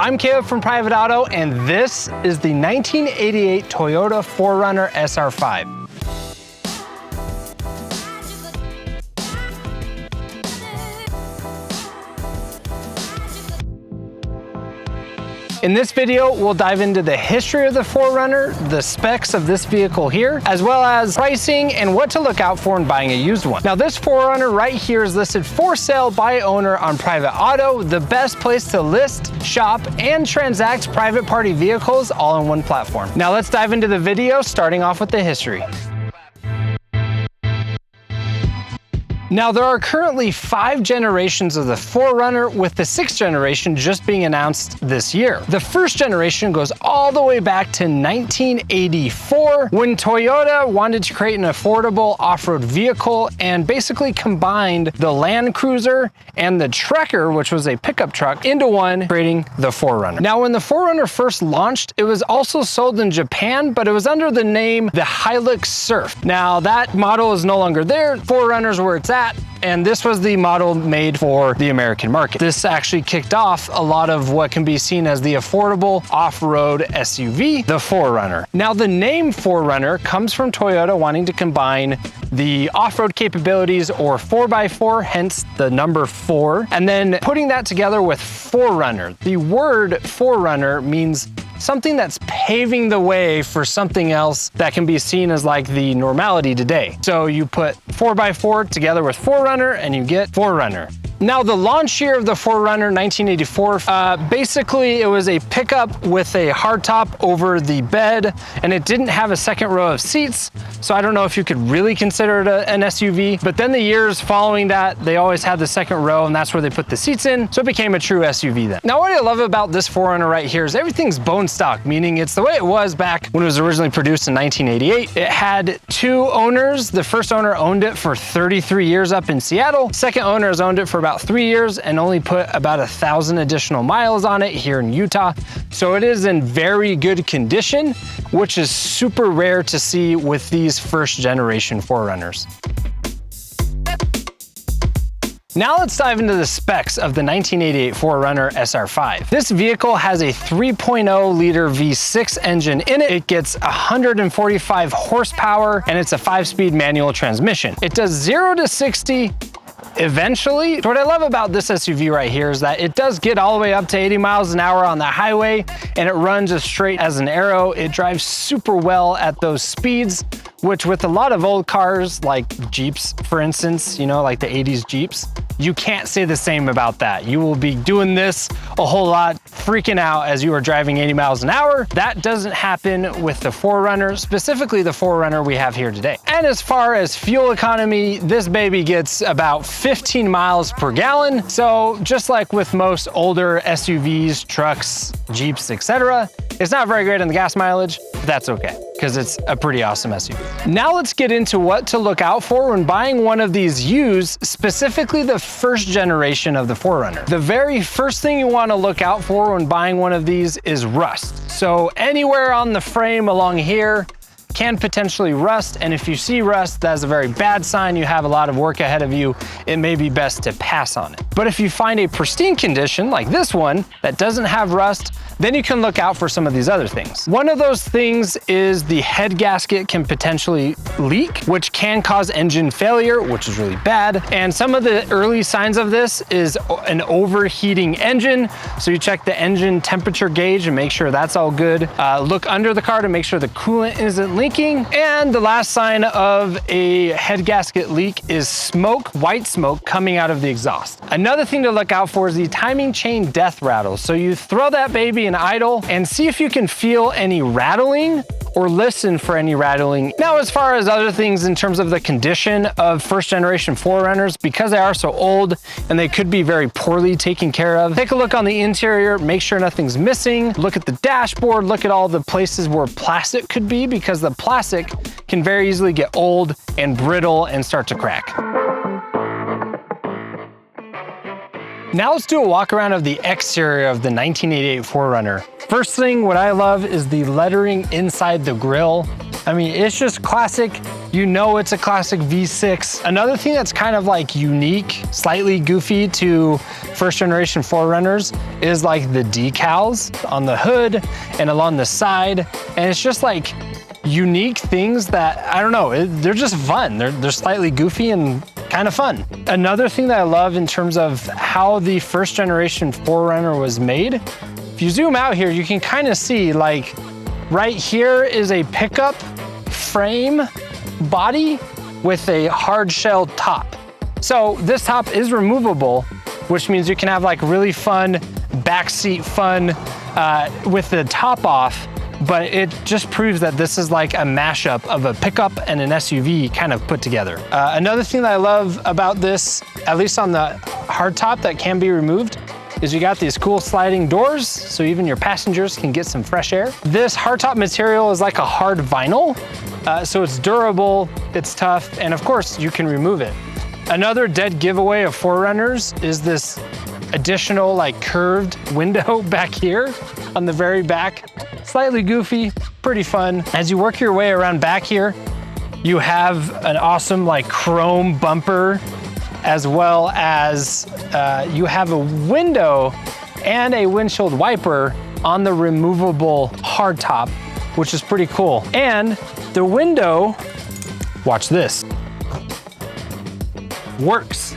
I'm Caleb from PrivateAuto, and this is the 1988 Toyota 4Runner SR5. In this video, we'll dive into the history of the 4Runner, the specs of this vehicle here, as well as pricing and what to look out for in buying a used one. Now, this 4Runner right here is listed for sale by owner on PrivateAuto, the best place to list, shop, and transact private party vehicles all on one platform. Now, let's dive into the video, starting off with the history. Now, there are currently 5 generations of the 4Runner, with the 6th generation just being announced this year. The first generation goes all the way back to 1984, when Toyota wanted to create an affordable off-road vehicle and basically combined the Land Cruiser and the Trekker, which was a pickup truck, into one, creating the 4Runner. Now, when the 4Runner first launched, it was also sold in Japan, but it was under the name the Hilux Surf. Now, that model is no longer there. 4Runner's where it's at. And this was the model made for the American market. This actually kicked off a lot of what can be seen as the affordable off-road SUV, the 4Runner. Now, the name 4Runner comes from Toyota wanting to combine the off-road capabilities, or 4x4, hence the number 4, and then putting that together with 4Runner. The word 4Runner means something that's paving the way for something else that can be seen as like the normality today. So you put 4x4 together with 4Runner and you get 4Runner. Now, the launch year of the 4Runner, 1984, basically it was a pickup with a hardtop over the bed, and it didn't have a second row of seats, so I don't know if you could really consider it an SUV. But then the years following that, they always had the second row, and that's where they put the seats in, so it became a true SUV then. Now, what I love about this 4Runner right here is everything's bone stock, meaning it's the way it was back when it was originally produced in 1988. It had 2 owners. The first owner owned it for 33 years up in Seattle. Second owner has owned it for about 3 years and only put about 1,000 additional miles on it here in Utah. So it is in very good condition, which is super rare to see with these first generation 4Runners. Now let's dive into the specs of the 1988 4Runner SR5. This vehicle has a 3.0 liter V6 engine in it. It gets 145 horsepower, and it's a 5-speed manual transmission. It does 0 to 60 eventually. So what I love about this SUV right here is that it does get all the way up to 80 miles an hour on the highway, and it runs as straight as an arrow. It drives super well at those speeds, which with a lot of old cars like Jeeps, for instance, you know, like the 80s Jeeps, you can't say the same about that. You will be doing this a whole lot, freaking out as you are driving 80 miles an hour. That doesn't happen with the 4Runner, specifically the 4Runner we have here today. And as far as fuel economy, this baby gets about 15 miles per gallon. So just like with most older SUVs, trucks, Jeeps, etc., it's not very great on the gas mileage, but that's okay, because it's a pretty awesome SUV. Now let's get into what to look out for when buying one of these used, specifically the first generation of the 4Runner. The very first thing you want to look out for when buying one of these is rust. So anywhere on the frame along here can potentially rust, and if you see rust, that's a very bad sign. You have a lot of work ahead of you. It may be best to pass on it. But if you find a pristine condition like this one that doesn't have rust, then you can look out for some of these other things. One of those things is the head gasket can potentially leak, which can cause engine failure, which is really bad. And some of the early signs of this is an overheating engine. So you check the engine temperature gauge and make sure that's all good. Look under the car to make sure the coolant isn't leaking. And the last sign of a head gasket leak is smoke, white smoke coming out of the exhaust. Another thing to look out for is the timing chain death rattle. So you throw that baby in idle and see if you can feel any rattling or listen for any rattling. Now, as far as other things in terms of the condition of first generation 4Runners, because they are so old and they could be very poorly taken care of, take a look on the interior, make sure nothing's missing, look at the dashboard, look at all the places where plastic could be, because the plastic can very easily get old and brittle and start to crack. Now let's do a walk around of the exterior of the 1988 4Runner. First thing, what I love is the lettering inside the grille. I mean, it's just classic. You know it's a classic V6. Another thing that's kind of like unique, slightly goofy to first generation 4Runners is like the decals on the hood and along the side. And it's just like unique things that, I don't know, they're just fun. They're slightly goofy and kind of fun. Another thing that I love in terms of how the first generation 4Runner was made, if you zoom out here, you can kind of see like right here is a pickup frame body with a hard shell top. So this top is removable, which means you can have like really fun backseat fun with the top off, but it just proves that this is like a mashup of a pickup and an SUV kind of put together. Another thing that I love about this, at least on the hardtop that can be removed, is you got these cool sliding doors, so even your passengers can get some fresh air. This hardtop material is like a hard vinyl, so it's durable, it's tough, and of course you can remove it. Another dead giveaway of 4Runners is this additional like curved window back here on the very back. Slightly goofy, pretty fun. As you work your way around back here, you have an awesome like chrome bumper, as well as you have a window and a windshield wiper on the removable hardtop, which is pretty cool. And the window, watch this, works.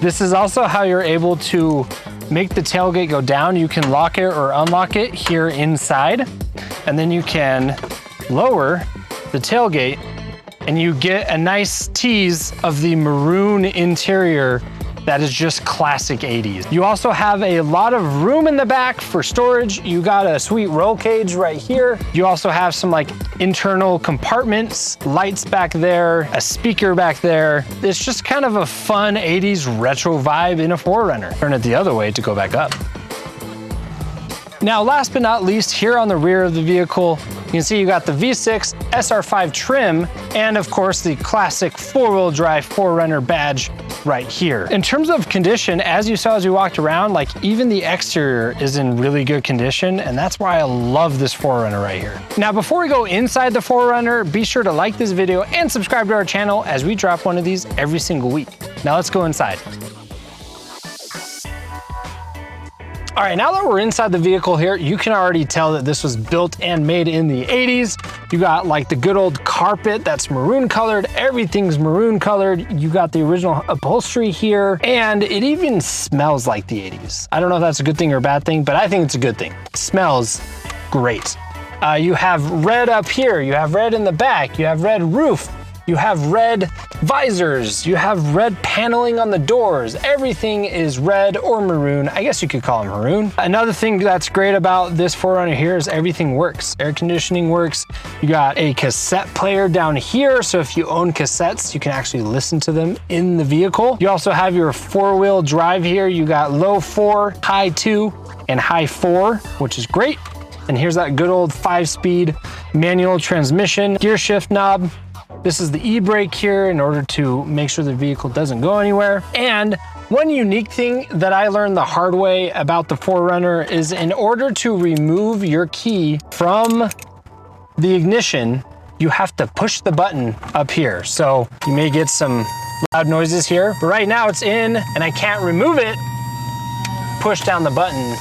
This is also how you're able to make the tailgate go down. You can lock it or unlock it here inside, and then you can lower the tailgate and you get a nice tease of the maroon interior that is just classic 80s. You also have a lot of room in the back for storage. You got a sweet roll cage right here. You also have some like internal compartments, lights back there, a speaker back there. It's just kind of a fun 80s retro vibe in a 4Runner. Turn it the other way to go back up. Now, last but not least, here on the rear of the vehicle, you can see you got the V6 SR5 trim, and of course the classic four-wheel drive 4Runner badge right here. In terms of condition, as you saw as we walked around, like even the exterior is in really good condition, and that's why I love this 4Runner right here. Now, before we go inside the 4Runner, be sure to like this video and subscribe to our channel as we drop one of these every single week. Now let's go inside. All right, now that we're inside the vehicle here, you can already tell that this was built and made in the 80s. You got like the good old carpet that's maroon colored. Everything's maroon colored. You got the original upholstery here, and it even smells like the 80s. I don't know if that's a good thing or a bad thing, but I think it's a good thing. It smells great. You have red up here. You have red in the back. You have red roof. You have red visors, you have red paneling on the doors. Everything is red or maroon. I guess you could call it maroon. Another thing that's great about this 4Runner here is everything works. Air conditioning works. You got a cassette player down here, so if you own cassettes, you can actually listen to them in the vehicle. You also have your four-wheel drive here. You got low 4, high 2, and high 4, which is great. And here's that good old 5-speed manual transmission, gear shift knob. This is the e-brake here in order to make sure the vehicle doesn't go anywhere. And one unique thing that I learned the hard way about the 4Runner is in order to remove your key from the ignition, you have to push the button up here. So you may get some loud noises here, but right now it's in and I can't remove it. Push down the button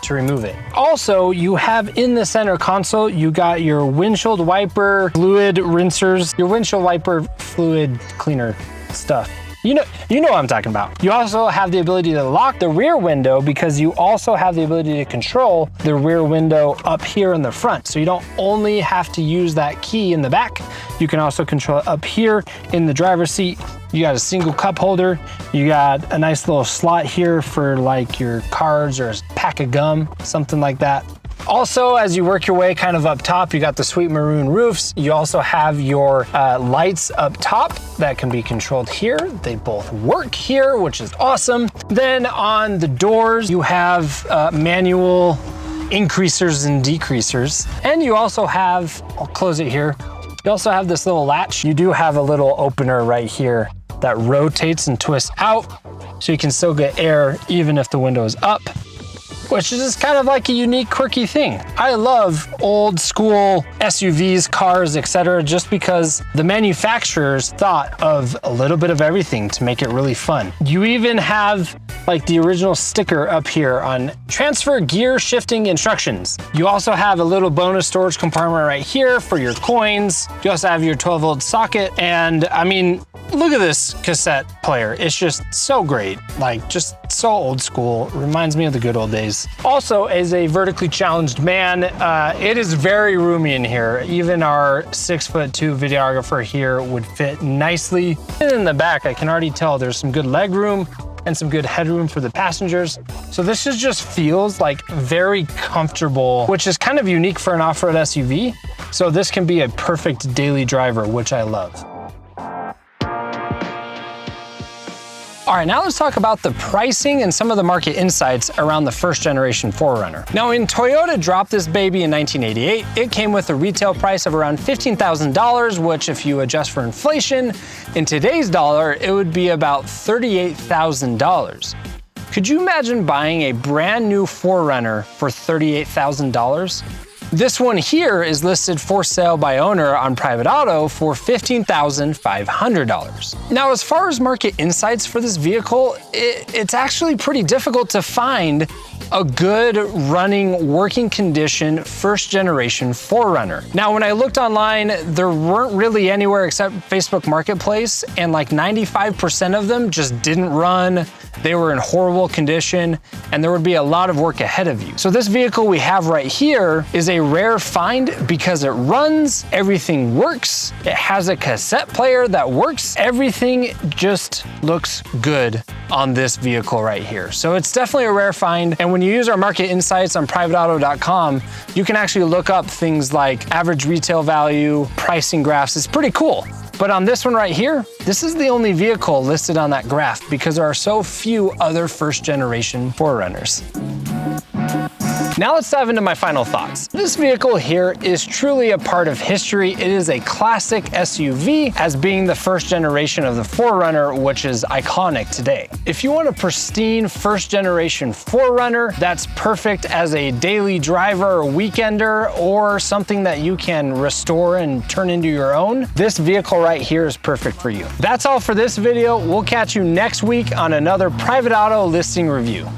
to remove it. Also, you have in the center console, you got your windshield wiper fluid rinsers, your windshield wiper fluid cleaner stuff. You know what I'm talking about. You also have the ability to lock the rear window because you also have the ability to control the rear window up here in the front. So you don't only have to use that key in the back, you can also control it up here in the driver's seat. You got a single cup holder. You got a nice little slot here for like your cards or a pack of gum, something like that. Also, as you work your way kind of up top, you got the sweet maroon roofs. You also have your lights up top that can be controlled here. They both work here, which is awesome. Then on the doors, you have manual increasers and decreasers. And you also have, I'll close it here. You also have this little latch. You do have a little opener right here that rotates and twists out, so you can still get air even if the window is up. which is kind of like a unique, quirky thing. I love old school SUVs, cars, etc., just because the manufacturers thought of a little bit of everything to make it really fun. You even have like the original sticker up here on transfer gear shifting instructions. You also have a little bonus storage compartment right here for your coins. You also have your 12-volt socket, and I mean, look at this cassette player. It's just so great, like just so old school. Reminds me of the good old days. Also, as a vertically challenged man, it is very roomy in here. Even our 6'2" videographer here would fit nicely. And in the back, I can already tell there's some good leg room and some good headroom for the passengers. So this just feels like very comfortable, which is kind of unique for an off-road SUV. So this can be a perfect daily driver, which I love. All right, now let's talk about the pricing and some of the market insights around the first generation 4Runner. Now, when Toyota dropped this baby in 1988, it came with a retail price of around $15,000, which if you adjust for inflation, in today's dollar, it would be about $38,000. Could you imagine buying a brand new 4Runner for $38,000? This one here is listed for sale by owner on PrivateAuto for $15,500. Now, as far as market insights for this vehicle, it's actually pretty difficult to find a good running, working condition, first generation 4Runner. Now, when I looked online, there weren't really anywhere except Facebook Marketplace, and like 95% of them just didn't run. They were in horrible condition, and there would be a lot of work ahead of you. So this vehicle we have right here is a rare find because it runs, everything works, it has a cassette player that works, everything just looks good on this vehicle right here. So it's definitely a rare find, and when you use our market insights on PrivateAuto.com, you can actually look up things like average retail value, pricing graphs. It's pretty cool. But on this one right here, this is the only vehicle listed on that graph because there are so few other first generation 4Runners. Now let's dive into my final thoughts. This vehicle here is truly a part of history. It is a classic SUV as being the first generation of the 4Runner, which is iconic today. If you want a pristine first generation 4Runner that's perfect as a daily driver or weekender or something that you can restore and turn into your own, this vehicle right here is perfect for you. That's all for this video. We'll catch you next week on another PrivateAuto listing review.